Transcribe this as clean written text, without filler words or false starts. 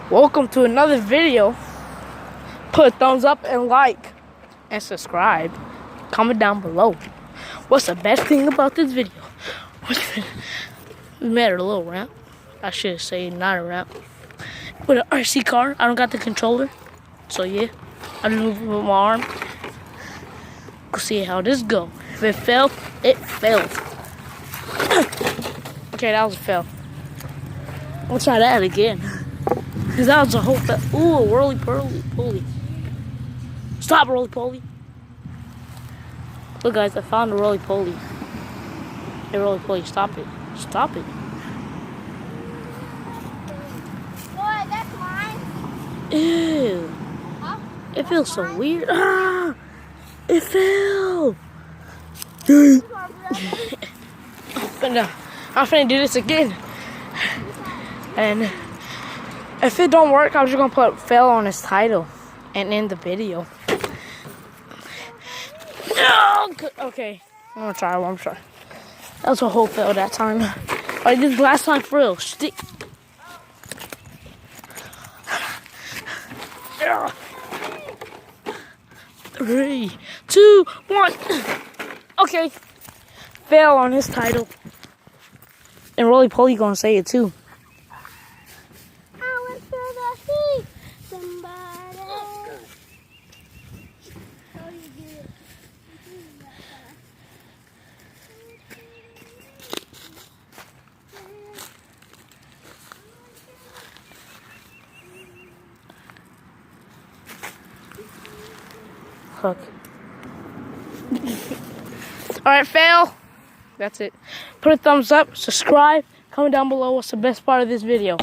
Welcome to another video. Put a thumbs up and like and subscribe. Comment down below. What's the best thing about this video? We made a little ramp. I should say not a ramp. With an RC car. I don't got the controller. So yeah. I just move it with my arm. Go see how this go. If it fell, it failed. Okay, that was a fail. We'll try that again. Cause that was a whole fail. Ooh, roly poly. Stop, roly poly. Look guys, I found a roly poly. Hey roly poly, stop it. Stop it. Boy, that's mine. Ew. Huh? It feels so weird. Ah! It fell. I'm finna do this again. And if it don't work, I'm just gonna put fail on his title and end the video. Okay, I'm gonna try one try. That was a whole fail that time. Alright, this is last time for real. Stick. 3, 2, 1. Okay. Fail on his title. And Roly Poly gonna say it too. I went to the sea. Somebody. Oh, you did. Fuck. Alright, fail. That's it. Put a thumbs up, subscribe, comment down below what's the best part of this video.